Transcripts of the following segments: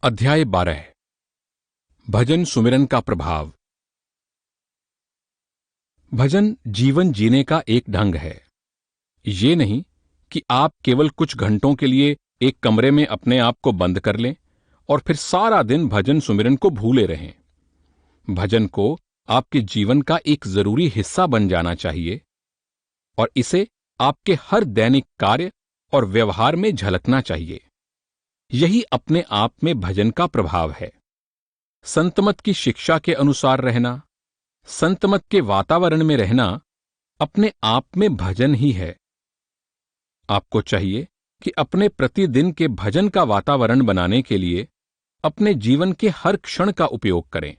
अध्याय 12 भजन सुमिरन का प्रभाव। भजन जीवन जीने का एक ढंग है। ये नहीं कि आप केवल कुछ घंटों के लिए एक कमरे में अपने आप को बंद कर लें और फिर सारा दिन भजन सुमिरन को भूले रहें। भजन को आपके जीवन का एक जरूरी हिस्सा बन जाना चाहिए और इसे आपके हर दैनिक कार्य और व्यवहार में झलकना चाहिए। यही अपने आप में भजन का प्रभाव है। संतमत की शिक्षा के अनुसार रहना, संतमत के वातावरण में रहना अपने आप में भजन ही है। आपको चाहिए कि अपने प्रतिदिन के भजन का वातावरण बनाने के लिए अपने जीवन के हर क्षण का उपयोग करें।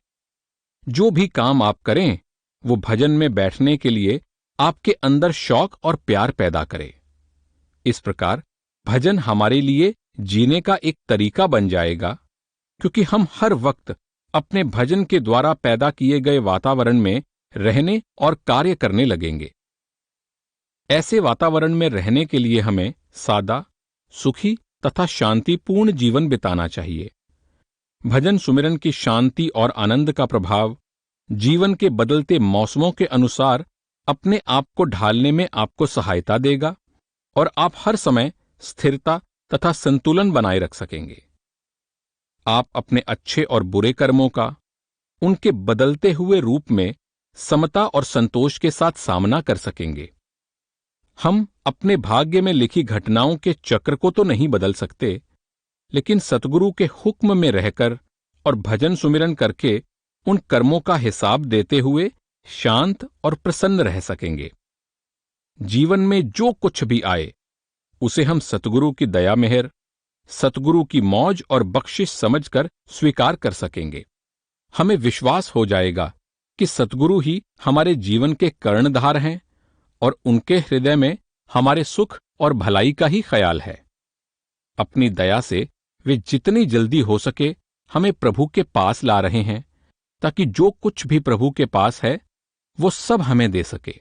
जो भी काम आप करें वो भजन में बैठने के लिए आपके अंदर शौक और प्यार पैदा करे। इस प्रकार भजन हमारे लिए जीने का एक तरीका बन जाएगा, क्योंकि हम हर वक्त अपने भजन के द्वारा पैदा किए गए वातावरण में रहने और कार्य करने लगेंगे। ऐसे वातावरण में रहने के लिए हमें सादा, सुखी तथा शांतिपूर्ण जीवन बिताना चाहिए। भजन सुमिरन की शांति और आनंद का प्रभाव जीवन के बदलते मौसमों के अनुसार अपने आप को ढालने में आपको सहायता देगा और आप हर समय स्थिरता तथा संतुलन बनाए रख सकेंगे। आप अपने अच्छे और बुरे कर्मों का उनके बदलते हुए रूप में समता और संतोष के साथ सामना कर सकेंगे। हम अपने भाग्य में लिखी घटनाओं के चक्र को तो नहीं बदल सकते, लेकिन सतगुरु के हुक्म में रहकर और भजन सुमिरन करके उन कर्मों का हिसाब देते हुए शांत और प्रसन्न रह सकेंगे। जीवन में जो कुछ भी आए उसे हम सतगुरु की दया मेहर, सतगुरु की मौज और बख्शिश समझकर स्वीकार कर सकेंगे। हमें विश्वास हो जाएगा कि सतगुरु ही हमारे जीवन के कर्णधार हैं और उनके हृदय में हमारे सुख और भलाई का ही ख्याल है। अपनी दया से वे जितनी जल्दी हो सके हमें प्रभु के पास ला रहे हैं, ताकि जो कुछ भी प्रभु के पास है वो सब हमें दे सके।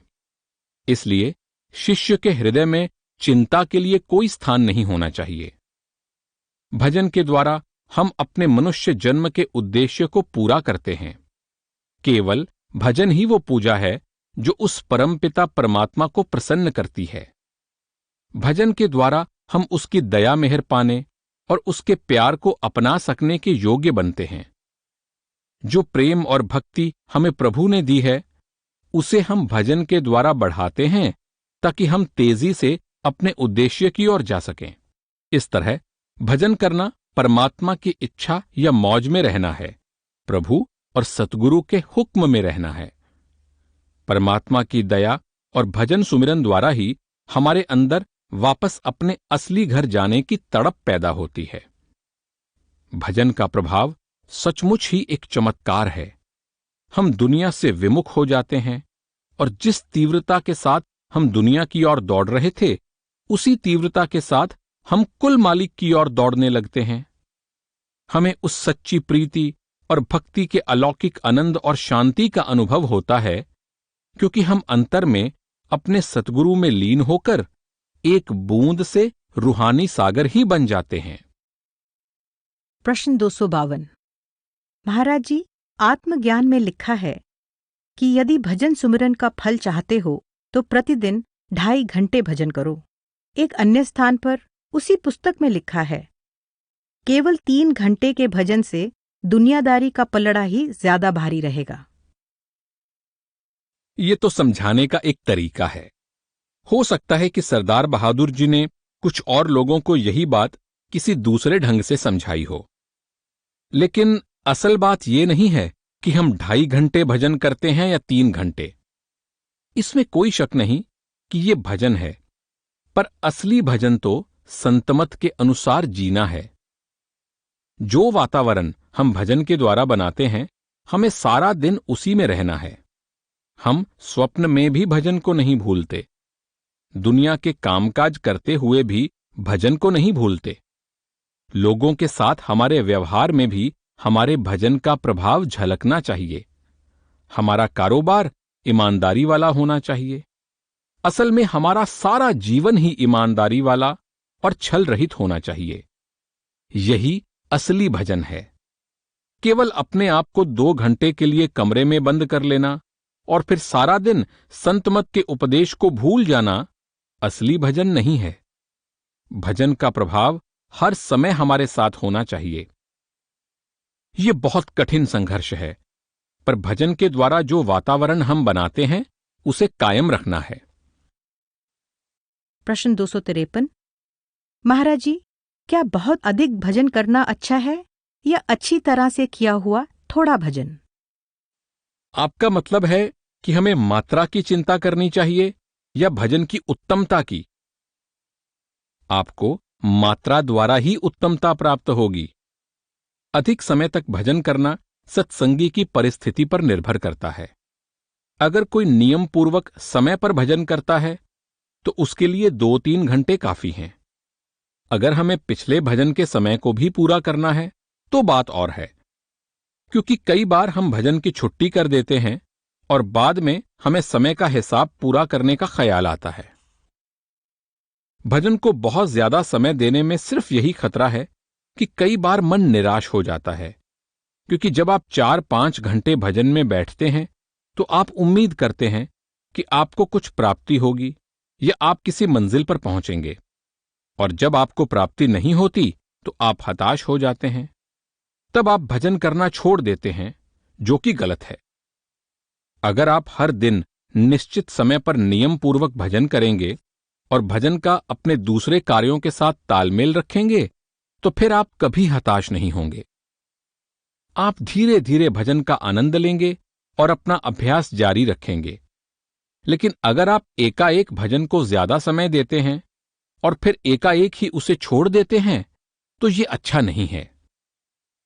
इसलिए शिष्य के हृदय में चिंता के लिए कोई स्थान नहीं होना चाहिए। भजन के द्वारा हम अपने मनुष्य जन्म के उद्देश्य को पूरा करते हैं। केवल भजन ही वो पूजा है जो उस परमपिता परमात्मा को प्रसन्न करती है। भजन के द्वारा हम उसकी दया मेहर पाने और उसके प्यार को अपना सकने के योग्य बनते हैं। जो प्रेम और भक्ति हमें प्रभु ने दी है उसे हम भजन के द्वारा बढ़ाते हैं, ताकि हम तेजी से अपने उद्देश्य की ओर जा सकें। इस तरह भजन करना परमात्मा की इच्छा या मौज में रहना है, प्रभु और सतगुरु के हुक्म में रहना है। परमात्मा की दया और भजन सुमिरन द्वारा ही हमारे अंदर वापस अपने असली घर जाने की तड़प पैदा होती है। भजन का प्रभाव सचमुच ही एक चमत्कार है। हम दुनिया से विमुख हो जाते हैं और जिस तीव्रता के साथ हम दुनिया की ओर दौड़ रहे थे उसी तीव्रता के साथ हम कुल मालिक की ओर दौड़ने लगते हैं। हमें उस सच्ची प्रीति और भक्ति के अलौकिक आनंद और शांति का अनुभव होता है, क्योंकि हम अंतर में अपने सतगुरु में लीन होकर एक बूंद से रूहानी सागर ही बन जाते हैं। प्रश्न 252। महाराज जी, आत्मज्ञान में लिखा है कि यदि भजन सुमिरन का फल चाहते हो तो प्रतिदिन 2.5 घंटे भजन करो। एक अन्य स्थान पर उसी पुस्तक में लिखा है केवल 3 घंटे के भजन से दुनियादारी का पलड़ा ही ज्यादा भारी रहेगा। ये तो समझाने का एक तरीका है। हो सकता है कि सरदार बहादुर जी ने कुछ और लोगों को यही बात किसी दूसरे ढंग से समझाई हो, लेकिन असल बात ये नहीं है कि हम 2.5 घंटे भजन करते हैं या 3 घंटे। इसमें कोई शक नहीं कि ये भजन है, पर असली भजन तो संतमत के अनुसार जीना है। जो वातावरण हम भजन के द्वारा बनाते हैं हमें सारा दिन उसी में रहना है। हम स्वप्न में भी भजन को नहीं भूलते, दुनिया के कामकाज करते हुए भी भजन को नहीं भूलते। लोगों के साथ हमारे व्यवहार में भी हमारे भजन का प्रभाव झलकना चाहिए। हमारा कारोबार ईमानदारी वाला होना चाहिए। असल में हमारा सारा जीवन ही ईमानदारी वाला और छल रहित होना चाहिए। यही असली भजन है। केवल अपने आप को 2 घंटे के लिए कमरे में बंद कर लेना और फिर सारा दिन संत मत के उपदेश को भूल जाना असली भजन नहीं है। भजन का प्रभाव हर समय हमारे साथ होना चाहिए। यह बहुत कठिन संघर्ष है, पर भजन के द्वारा जो वातावरण हम बनाते हैं उसे कायम रखना है। प्रश्न 253। महाराज जी, क्या बहुत अधिक भजन करना अच्छा है या अच्छी तरह से किया हुआ थोड़ा भजन? आपका मतलब है कि हमें मात्रा की चिंता करनी चाहिए या भजन की उत्तमता की? आपको मात्रा द्वारा ही उत्तमता प्राप्त होगी। अधिक समय तक भजन करना सत्संगी की परिस्थिति पर निर्भर करता है। अगर कोई नियम पूर्वक समय पर भजन करता है तो उसके लिए 2-3 घंटे काफी हैं। अगर हमें पिछले भजन के समय को भी पूरा करना है तो बात और है, क्योंकि कई बार हम भजन की छुट्टी कर देते हैं और बाद में हमें समय का हिसाब पूरा करने का ख्याल आता है। भजन को बहुत ज्यादा समय देने में सिर्फ यही खतरा है कि कई बार मन निराश हो जाता है, क्योंकि जब आप 4-5 घंटे भजन में बैठते हैं तो आप उम्मीद करते हैं कि आपको कुछ प्राप्ति होगी या आप किसी मंजिल पर पहुंचेंगे, और जब आपको प्राप्ति नहीं होती तो आप हताश हो जाते हैं। तब आप भजन करना छोड़ देते हैं, जो कि गलत है। अगर आप हर दिन निश्चित समय पर नियम पूर्वक भजन करेंगे और भजन का अपने दूसरे कार्यों के साथ तालमेल रखेंगे तो फिर आप कभी हताश नहीं होंगे। आप धीरे धीरे भजन का आनंद लेंगे और अपना अभ्यास जारी रखेंगे। लेकिन अगर आप एकाएक भजन को ज्यादा समय देते हैं और फिर एकाएक ही उसे छोड़ देते हैं तो ये अच्छा नहीं है।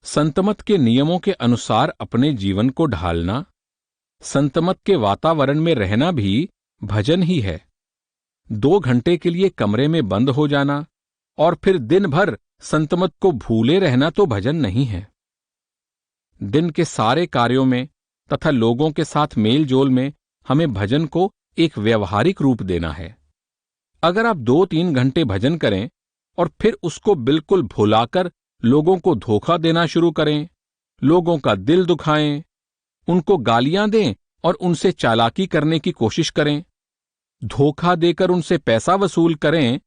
संतमत के नियमों के अनुसार अपने जीवन को ढालना, संतमत के वातावरण में रहना भी भजन ही है। 2 घंटे के लिए कमरे में बंद हो जाना और फिर दिन भर संतमत को भूले रहना तो भजन नहीं है। दिन के सारे कार्यों में तथा लोगों के साथ मेल जोल में हमें भजन को एक व्यवहारिक रूप देना है। अगर आप 2-3 घंटे भजन करें और फिर उसको बिल्कुल भुलाकर लोगों को धोखा देना शुरू करें, लोगों का दिल दुखाएं, उनको गालियां दें और उनसे चालाकी करने की कोशिश करें, धोखा देकर उनसे पैसा वसूल करें,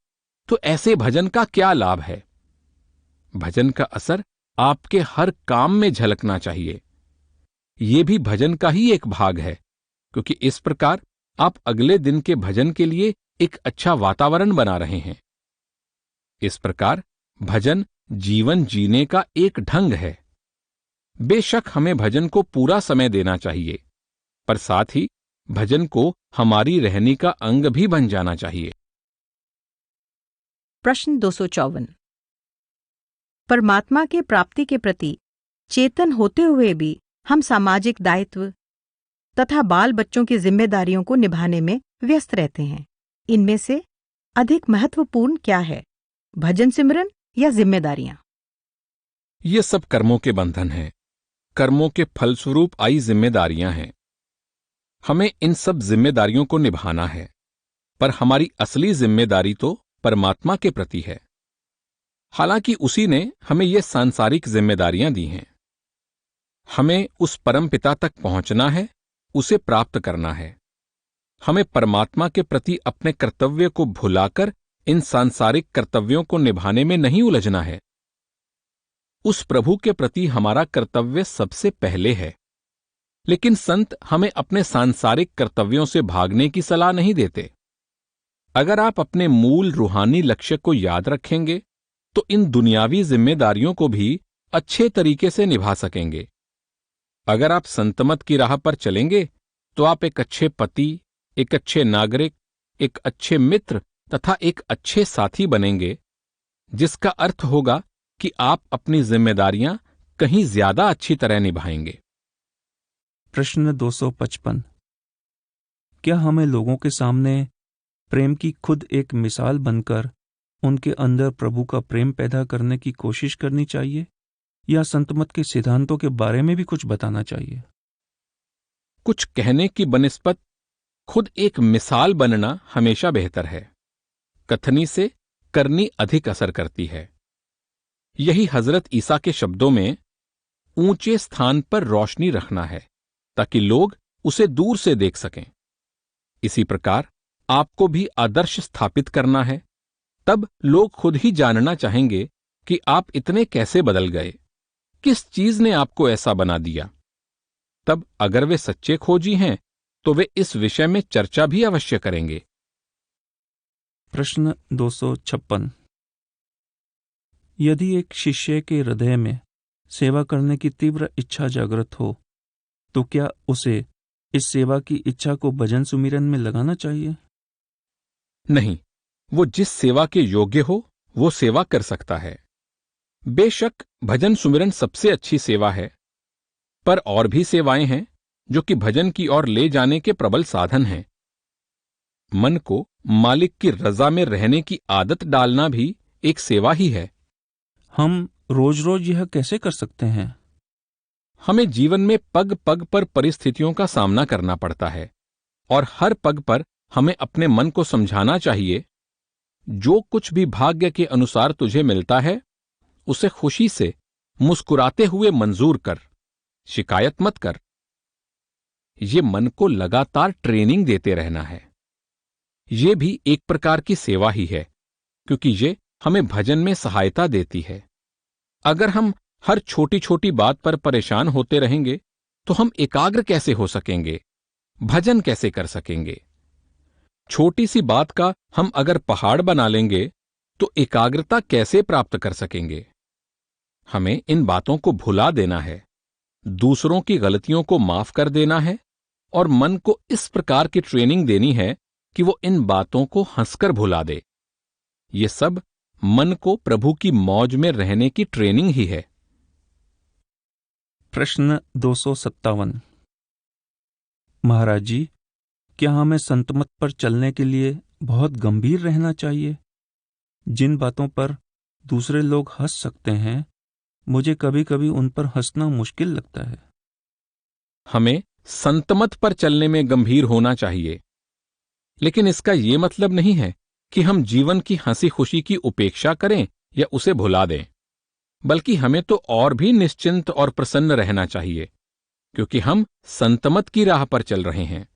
तो ऐसे भजन का क्या लाभ है? भजन का असर आपके हर काम में झलकना चाहिए। ये भी भजन का ही एक भाग है, क्योंकि इस प्रकार आप अगले दिन के भजन के लिए एक अच्छा वातावरण बना रहे हैं। इस प्रकार भजन जीवन जीने का एक ढंग है। बेशक हमें भजन को पूरा समय देना चाहिए, पर साथ ही भजन को हमारी रहनी का अंग भी बन जाना चाहिए। प्रश्न 254। परमात्मा के प्राप्ति के प्रति चेतन होते हुए भी हम सामाजिक दायित्व तथा बाल बच्चों की जिम्मेदारियों को निभाने में व्यस्त रहते हैं। इनमें से अधिक महत्वपूर्ण क्या है, भजन सिमरन या जिम्मेदारियां? ये सब कर्मों के बंधन हैं, कर्मों के फलस्वरूप आई जिम्मेदारियां हैं। हमें इन सब जिम्मेदारियों को निभाना है, पर हमारी असली जिम्मेदारी तो परमात्मा के प्रति है। हालांकि उसी ने हमें ये सांसारिक जिम्मेदारियां दी हैं। हमें उस परम पिता तक पहुंचना है, उसे प्राप्त करना है। हमें परमात्मा के प्रति अपने कर्तव्य को भुलाकर इन सांसारिक कर्तव्यों को निभाने में नहीं उलझना है। उस प्रभु के प्रति हमारा कर्तव्य सबसे पहले है। लेकिन संत हमें अपने सांसारिक कर्तव्यों से भागने की सलाह नहीं देते। अगर आप अपने मूल रूहानी लक्ष्य को याद रखेंगे तो इन दुनियावी जिम्मेदारियों को भी अच्छे तरीके से निभा सकेंगे। अगर आप संतमत की राह पर चलेंगे तो आप एक अच्छे पति, एक अच्छे नागरिक, एक अच्छे मित्र तथा एक अच्छे साथी बनेंगे, जिसका अर्थ होगा कि आप अपनी जिम्मेदारियां कहीं ज्यादा अच्छी तरह निभाएंगे। प्रश्न 255। क्या हमें लोगों के सामने प्रेम की खुद एक मिसाल बनकर उनके अंदर प्रभु का प्रेम पैदा करने की कोशिश करनी चाहिए, या संतमत के सिद्धांतों के बारे में भी कुछ बताना चाहिए? कुछ कहने की बनिस्बत खुद एक मिसाल बनना हमेशा बेहतर है। कथनी से करनी अधिक असर करती है। यही हजरत ईसा के शब्दों में ऊंचे स्थान पर रोशनी रखना है ताकि लोग उसे दूर से देख सकें। इसी प्रकार आपको भी आदर्श स्थापित करना है, तब लोग खुद ही जानना चाहेंगे कि आप इतने कैसे बदल गए, किस चीज ने आपको ऐसा बना दिया। तब अगर वे सच्चे खोजी हैं तो वे इस विषय में चर्चा भी अवश्य करेंगे। प्रश्न 256। यदि एक शिष्य के हृदय में सेवा करने की तीव्र इच्छा जागृत हो तो क्या उसे इस सेवा की इच्छा को भजन सुमिरन में लगाना चाहिए? नहीं, वो जिस सेवा के योग्य हो वो सेवा कर सकता है। बेशक भजन सुमिरन सबसे अच्छी सेवा है, पर और भी सेवाएं हैं जो कि भजन की ओर ले जाने के प्रबल साधन हैं। मन को मालिक की रजा में रहने की आदत डालना भी एक सेवा ही है। हम रोज रोज यह कैसे कर सकते हैं? हमें जीवन में पग पग पर परिस्थितियों का सामना करना पड़ता है और हर पग पर हमें अपने मन को समझाना चाहिए, जो कुछ भी भाग्य के अनुसार तुझे मिलता है उसे खुशी से मुस्कुराते हुए मंजूर कर, शिकायत मत कर। ये मन को लगातार ट्रेनिंग देते रहना है। ये भी एक प्रकार की सेवा ही है, क्योंकि ये हमें भजन में सहायता देती है। अगर हम हर छोटी छोटी बात पर परेशान होते रहेंगे तो हम एकाग्र कैसे हो सकेंगे, भजन कैसे कर सकेंगे? छोटी सी बात का हम अगर पहाड़ बना लेंगे तो एकाग्रता कैसे प्राप्त कर सकेंगे? हमें इन बातों को भुला देना है, दूसरों की गलतियों को माफ कर देना है और मन को इस प्रकार की ट्रेनिंग देनी है कि वो इन बातों को हंसकर भुला दे। ये सब मन को प्रभु की मौज में रहने की ट्रेनिंग ही है। प्रश्न 257। महाराज जी, क्या हमें संत मत पर चलने के लिए बहुत गंभीर रहना चाहिए? जिन बातों पर दूसरे लोग हंस सकते हैं, मुझे कभी कभी उन पर हंसना मुश्किल लगता है। हमें संतमत पर चलने में गंभीर होना चाहिए, लेकिन इसका यह मतलब नहीं है कि हम जीवन की हंसी खुशी की उपेक्षा करें या उसे भुला दें, बल्कि हमें तो और भी निश्चिंत और प्रसन्न रहना चाहिए, क्योंकि हम संतमत की राह पर चल रहे हैं।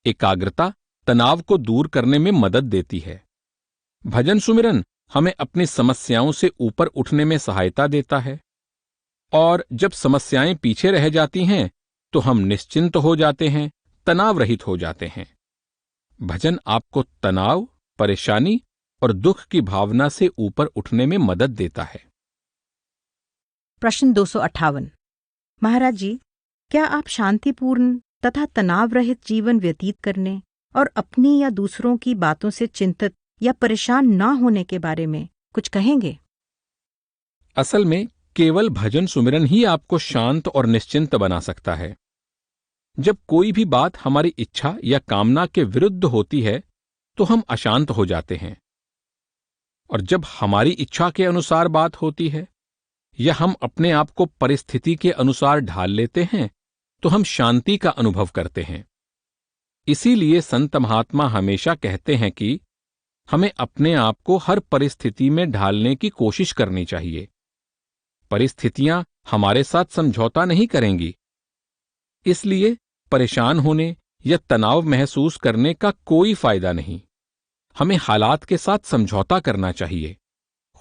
एकाग्रता तनाव को दूर करने में मदद देती है। भजन सुमिरन हमें अपनी समस्याओं से ऊपर उठने में सहायता देता है, और जब समस्याएं पीछे रह जाती हैं तो हम निश्चिंत हो जाते हैं, तनाव रहित हो जाते हैं। भजन आपको तनाव, परेशानी और दुख की भावना से ऊपर उठने में मदद देता है। प्रश्न 258। महाराज जी, क्या आप शांतिपूर्ण तथा तनाव रहित जीवन व्यतीत करने और अपनी या दूसरों की बातों से चिंतित या परेशान न होने के बारे में कुछ कहेंगे? असल में केवल भजन सुमिरन ही आपको शांत और निश्चिंत बना सकता है। जब कोई भी बात हमारी इच्छा या कामना के विरुद्ध होती है तो हम अशांत हो जाते हैं, और जब हमारी इच्छा के अनुसार बात होती है या हम अपने आप को परिस्थिति के अनुसार ढाल लेते हैं तो हम शांति का अनुभव करते हैं। इसीलिए संत महात्मा हमेशा कहते हैं कि हमें अपने आप को हर परिस्थिति में ढालने की कोशिश करनी चाहिए। परिस्थितियां हमारे साथ समझौता नहीं करेंगी, इसलिए परेशान होने या तनाव महसूस करने का कोई फायदा नहीं। हमें हालात के साथ समझौता करना चाहिए।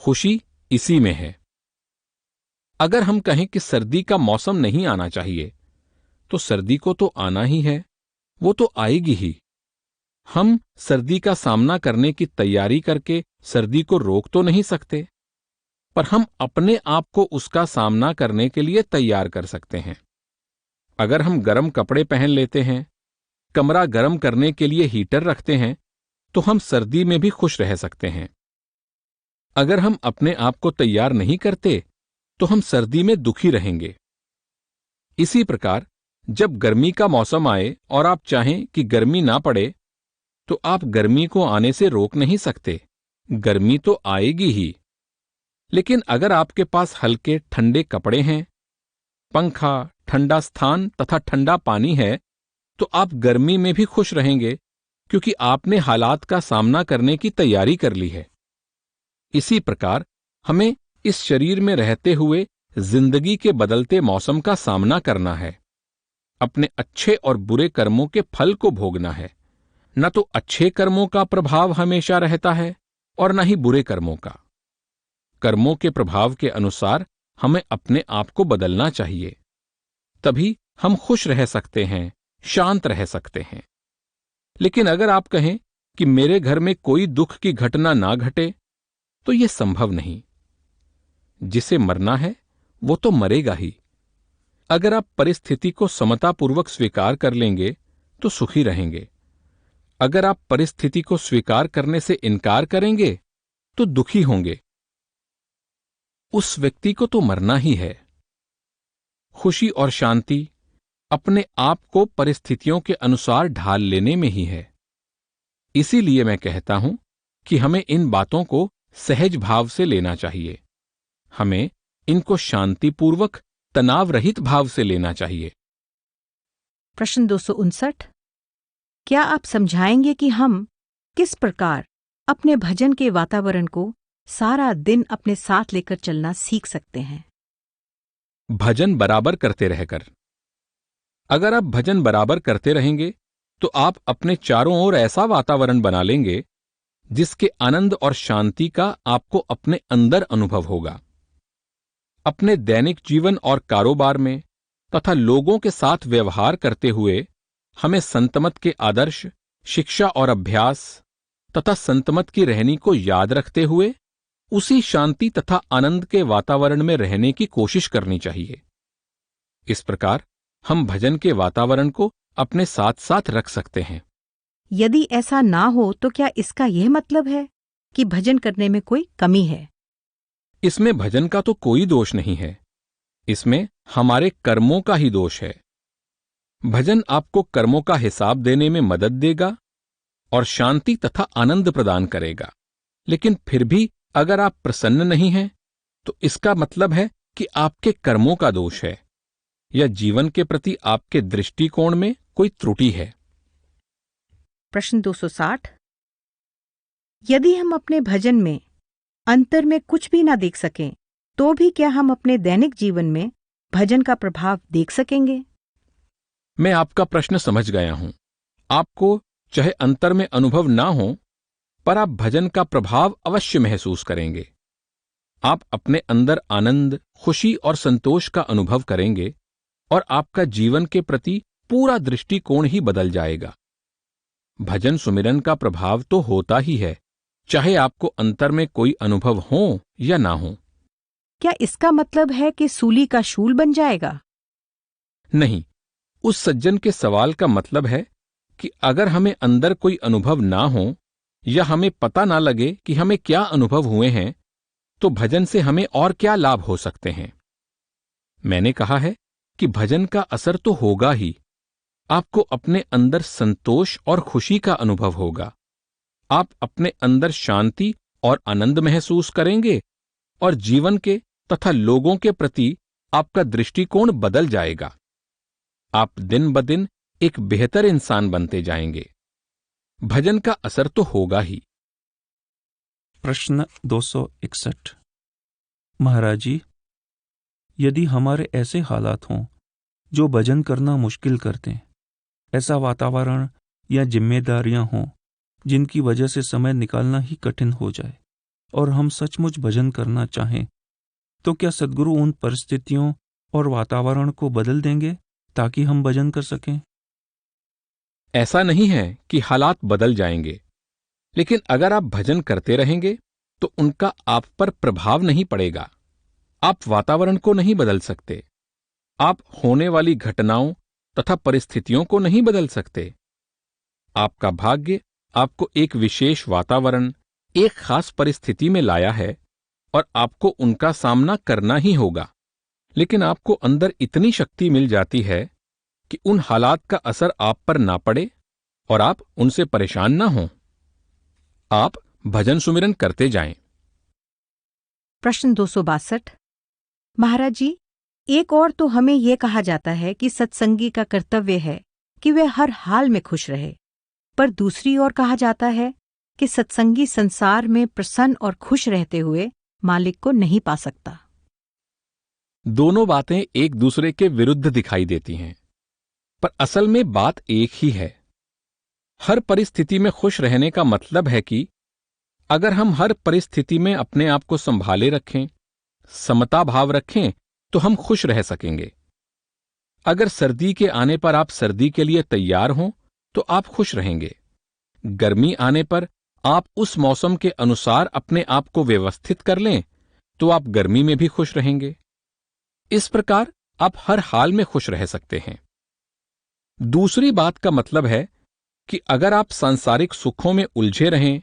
खुशी इसी में है। अगर हम कहें कि सर्दी का मौसम नहीं आना चाहिए, तो सर्दी को तो आना ही है, वो तो आएगी ही। हम सर्दी का सामना करने की तैयारी करके सर्दी को रोक तो नहीं सकते, पर हम अपने आप को उसका सामना करने के लिए तैयार कर सकते हैं। अगर हम गर्म कपड़े पहन लेते हैं, कमरा गर्म करने के लिए हीटर रखते हैं, तो हम सर्दी में भी खुश रह सकते हैं। अगर हम अपने आप को तैयार नहीं करते तो हम सर्दी में दुखी रहेंगे। इसी प्रकार जब गर्मी का मौसम आए और आप चाहें कि गर्मी ना पड़े, तो आप गर्मी को आने से रोक नहीं सकते, गर्मी तो आएगी ही। लेकिन अगर आपके पास हल्के ठंडे कपड़े हैं, पंखा, ठंडा स्थान तथा ठंडा पानी है, तो आप गर्मी में भी खुश रहेंगे, क्योंकि आपने हालात का सामना करने की तैयारी कर ली है। इसी प्रकार हमें इस शरीर में रहते हुए जिंदगी के बदलते मौसम का सामना करना है। अपने अच्छे और बुरे कर्मों के फल को भोगना है। न तो अच्छे कर्मों का प्रभाव हमेशा रहता है और न ही बुरे कर्मों का। कर्मों के प्रभाव के अनुसार हमें अपने आप को बदलना चाहिए, तभी हम खुश रह सकते हैं, शांत रह सकते हैं। लेकिन अगर आप कहें कि मेरे घर में कोई दुख की घटना ना घटे, तो यह संभव नहीं। जिसे मरना है वो तो मरेगा ही। अगर आप परिस्थिति को समतापूर्वक स्वीकार कर लेंगे तो सुखी रहेंगे। अगर आप परिस्थिति को स्वीकार करने से इनकार करेंगे तो दुखी होंगे। उस व्यक्ति को तो मरना ही है। खुशी और शांति अपने आप को परिस्थितियों के अनुसार ढाल लेने में ही है। इसीलिए मैं कहता हूं कि हमें इन बातों को सहज भाव से लेना चाहिए। हमें इनको शांतिपूर्वक, तनाव रहित भाव से लेना चाहिए। प्रश्न 259। क्या आप समझाएंगे कि हम किस प्रकार अपने भजन के वातावरण को सारा दिन अपने साथ लेकर चलना सीख सकते हैं? भजन बराबर करते रहकर। अगर आप भजन बराबर करते रहेंगे तो आप अपने चारों ओर ऐसा वातावरण बना लेंगे जिसके आनंद और शांति का आपको अपने अंदर अनुभव होगा। अपने दैनिक जीवन और कारोबार में तथा लोगों के साथ व्यवहार करते हुए हमें संतमत के आदर्श, शिक्षा और अभ्यास तथा संतमत की रहनी को याद रखते हुए उसी शांति तथा आनंद के वातावरण में रहने की कोशिश करनी चाहिए। इस प्रकार हम भजन के वातावरण को अपने साथ साथ रख सकते हैं। यदि ऐसा ना हो तो क्या इसका यह मतलब है कि भजन करने में कोई कमी है? इसमें भजन का तो कोई दोष नहीं है, इसमें हमारे कर्मों का ही दोष है। भजन आपको कर्मों का हिसाब देने में मदद देगा और शांति तथा आनंद प्रदान करेगा। लेकिन फिर भी अगर आप प्रसन्न नहीं हैं तो इसका मतलब है कि आपके कर्मों का दोष है या जीवन के प्रति आपके दृष्टिकोण में कोई त्रुटि है। प्रश्न 260। यदि हम अपने भजन में अंतर में कुछ भी ना देख सकें तो भी क्या हम अपने दैनिक जीवन में भजन का प्रभाव देख सकेंगे? मैं आपका प्रश्न समझ गया हूं। आपको चाहे अंतर में अनुभव ना हो, पर आप भजन का प्रभाव अवश्य महसूस करेंगे। आप अपने अंदर आनंद, खुशी और संतोष का अनुभव करेंगे और आपका जीवन के प्रति पूरा दृष्टिकोण ही बदल जाएगा। भजन सुमिरन का प्रभाव तो होता ही है, चाहे आपको अंतर में कोई अनुभव हो या ना हो। क्या इसका मतलब है कि सूली का शूल बन जाएगा? नहीं, उस सज्जन के सवाल का मतलब है कि अगर हमें अंदर कोई अनुभव ना हो या हमें पता ना लगे कि हमें क्या अनुभव हुए हैं, तो भजन से हमें और क्या लाभ हो सकते हैं। मैंने कहा है कि भजन का असर तो होगा ही। आपको अपने अंदर संतोष और खुशी का अनुभव होगा। आप अपने अंदर शांति और आनंद महसूस करेंगे और जीवन के तथा लोगों के प्रति आपका दृष्टिकोण बदल जाएगा। आप दिन ब दिन एक बेहतर इंसान बनते जाएंगे। भजन का असर तो होगा ही। प्रश्न 261। महाराज जी, यदि हमारे ऐसे हालात हों जो भजन करना मुश्किल कर दें, ऐसा वातावरण या जिम्मेदारियां हों जिनकी वजह से समय निकालना ही कठिन हो जाए और हम सचमुच भजन करना चाहें, तो क्या सद्गुरु उन परिस्थितियों और वातावरण को बदल देंगे ताकि हम भजन कर सकें? ऐसा नहीं है कि हालात बदल जाएंगे, लेकिन अगर आप भजन करते रहेंगे तो उनका आप पर प्रभाव नहीं पड़ेगा। आप वातावरण को नहीं बदल सकते। आप होने वाली घटनाओं तथा परिस्थितियों को नहीं बदल सकते। आपका भाग्य आपको एक विशेष वातावरण, एक खास परिस्थिति में लाया है और आपको उनका सामना करना ही होगा। लेकिन आपको अंदर इतनी शक्ति मिल जाती है कि उन हालात का असर आप पर ना पड़े और आप उनसे परेशान ना हों। आप भजन सुमिरन करते जाएं। प्रश्न 262। महाराज जी, एक और तो हमें यह कहा जाता है कि सत्संगी का कर्तव्य है कि वे हर हाल में खुश रहे, पर दूसरी ओर कहा जाता है कि सत्संगी संसार में प्रसन्न और खुश रहते हुए मालिक को नहीं पा सकता। दोनों बातें एक दूसरे के विरुद्ध दिखाई देती हैं, पर असल में बात एक ही है। हर परिस्थिति में खुश रहने का मतलब है कि अगर हम हर परिस्थिति में अपने आप को संभाले रखें, समता भाव रखें, तो हम खुश रह सकेंगे। अगर सर्दी के आने पर आप सर्दी के लिए तैयार हों तो आप खुश रहेंगे। गर्मी आने पर आप उस मौसम के अनुसार अपने आप को व्यवस्थित कर लें तो आप गर्मी में भी खुश रहेंगे। इस प्रकार आप हर हाल में खुश रह सकते हैं। दूसरी बात का मतलब है कि अगर आप सांसारिक सुखों में उलझे रहें,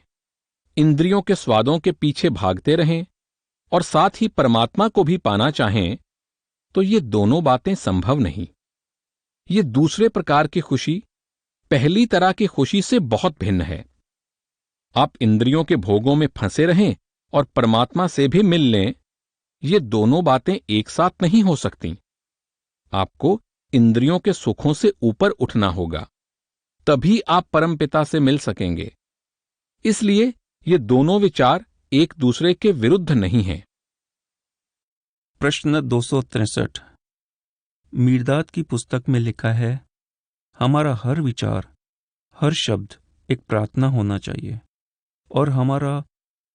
इंद्रियों के स्वादों के पीछे भागते रहें और साथ ही परमात्मा को भी पाना चाहें, तो ये दोनों बातें संभव नहीं। ये दूसरे प्रकार की खुशी पहली तरह की खुशी से बहुत भिन्न है। आप इंद्रियों के भोगों में फंसे रहें और परमात्मा से भी मिल लें, ये दोनों बातें एक साथ नहीं हो सकती। आपको इंद्रियों के सुखों से ऊपर उठना होगा, तभी आप परमपिता से मिल सकेंगे। इसलिए ये दोनों विचार एक दूसरे के विरुद्ध नहीं हैं। प्रश्न 263। मीरदाद की पुस्तक में लिखा है, हमारा हर विचार, हर शब्द एक प्रार्थना होना चाहिए और हमारा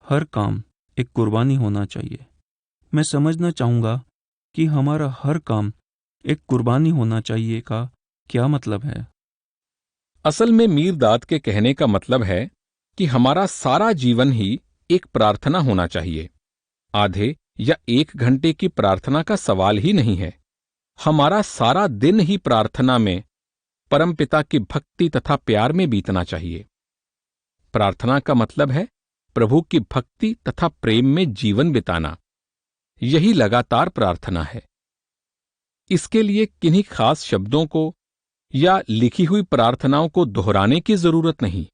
हर काम एक कुर्बानी होना चाहिए। मैं समझना चाहूंगा कि हमारा हर काम एक कुर्बानी होना चाहिए का क्या मतलब है। असल में मीरदाद के कहने का मतलब है कि हमारा सारा जीवन ही एक प्रार्थना होना चाहिए। आधे या 1 घंटे की प्रार्थना का सवाल ही नहीं है। हमारा सारा दिन ही प्रार्थना में, परमपिता की भक्ति तथा प्यार में बीतना चाहिए। प्रार्थना का मतलब है प्रभु की भक्ति तथा प्रेम में जीवन बिताना। यही लगातार प्रार्थना है। इसके लिए किन्हीं खास शब्दों को या लिखी हुई प्रार्थनाओं को दोहराने की जरूरत नहीं।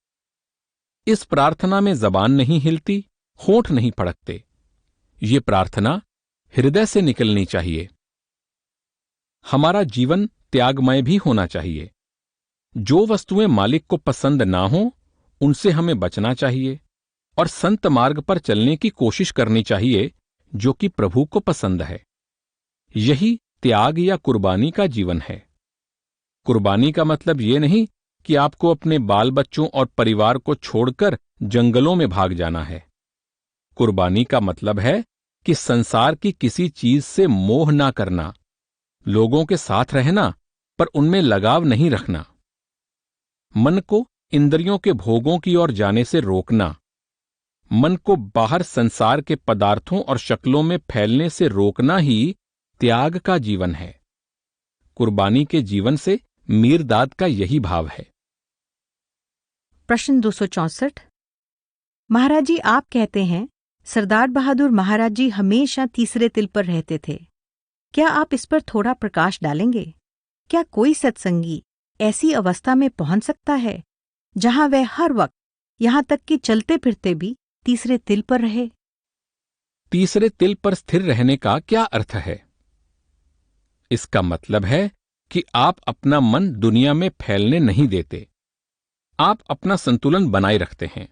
इस प्रार्थना में जबान नहीं हिलती, होंठ नहीं फड़कते। ये प्रार्थना हृदय से निकलनी चाहिए। हमारा जीवन त्यागमय भी होना चाहिए। जो वस्तुएं मालिक को पसंद ना हो, उनसे हमें बचना चाहिए और संत मार्ग पर चलने की कोशिश करनी चाहिए, जो कि प्रभु को पसंद है। यही त्याग या कुर्बानी का जीवन है। कुर्बानी का मतलब ये नहीं कि आपको अपने बाल बच्चों और परिवार को छोड़कर जंगलों में भाग जाना है। कुर्बानी का मतलब है कि संसार की किसी चीज से मोह ना करना, लोगों के साथ रहना पर उनमें लगाव नहीं रखना, मन को इंद्रियों के भोगों की ओर जाने से रोकना, मन को बाहर संसार के पदार्थों और शक्लों में फैलने से रोकना ही त्याग का जीवन है। कुर्बानी के जीवन से मीरदाद का यही भाव है। प्रश्न 264। महाराज जी, आप कहते हैं सरदार बहादुर महाराज जी हमेशा तीसरे तिल पर रहते थे। क्या आप इस पर थोड़ा प्रकाश डालेंगे? क्या कोई सत्संगी ऐसी अवस्था में पहुंच सकता है जहां वह हर वक्त, यहां तक कि चलते फिरते भी तीसरे तिल पर रहे? तीसरे तिल पर स्थिर रहने का क्या अर्थ है? इसका मतलब है कि आप अपना मन दुनिया में फैलने नहीं देते। आप अपना संतुलन बनाए रखते हैं।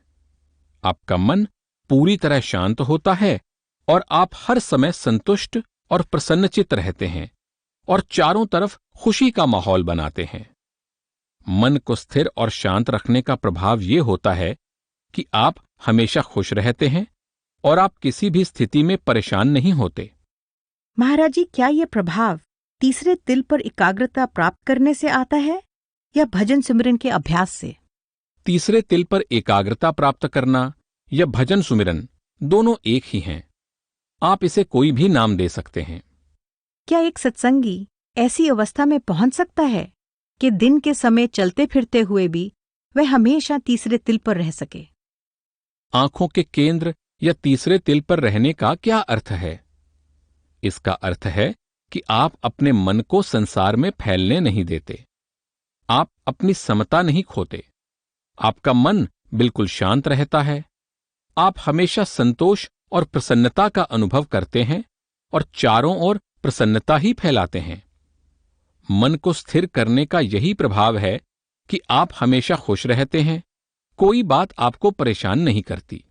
आपका मन पूरी तरह शांत होता है और आप हर समय संतुष्ट और प्रसन्नचित्त रहते हैं और चारों तरफ खुशी का माहौल बनाते हैं। मन को स्थिर और शांत रखने का प्रभाव यह होता है कि आप हमेशा खुश रहते हैं और आप किसी भी स्थिति में परेशान नहीं होते। महाराज जी, क्या यह प्रभाव तीसरे तिल पर एकाग्रता प्राप्त करने से आता है या भजन सिमरन के अभ्यास से? तीसरे तिल पर एकाग्रता प्राप्त करना या भजन सुमिरन दोनों एक ही हैं। आप इसे कोई भी नाम दे सकते हैं। क्या एक सत्संगी ऐसी अवस्था में पहुंच सकता है कि दिन के समय चलते फिरते हुए भी वह हमेशा तीसरे तिल पर रह सके? आंखों के केंद्र या तीसरे तिल पर रहने का क्या अर्थ है? इसका अर्थ है कि आप अपने मन को संसार में फैलने नहीं देते। आप अपनी समता नहीं खोते। आपका मन बिल्कुल शांत रहता है। आप हमेशा संतोष और प्रसन्नता का अनुभव करते हैं और चारों ओर प्रसन्नता ही फैलाते हैं। मन को स्थिर करने का यही प्रभाव है कि आप हमेशा खुश रहते हैं। कोई बात आपको परेशान नहीं करती।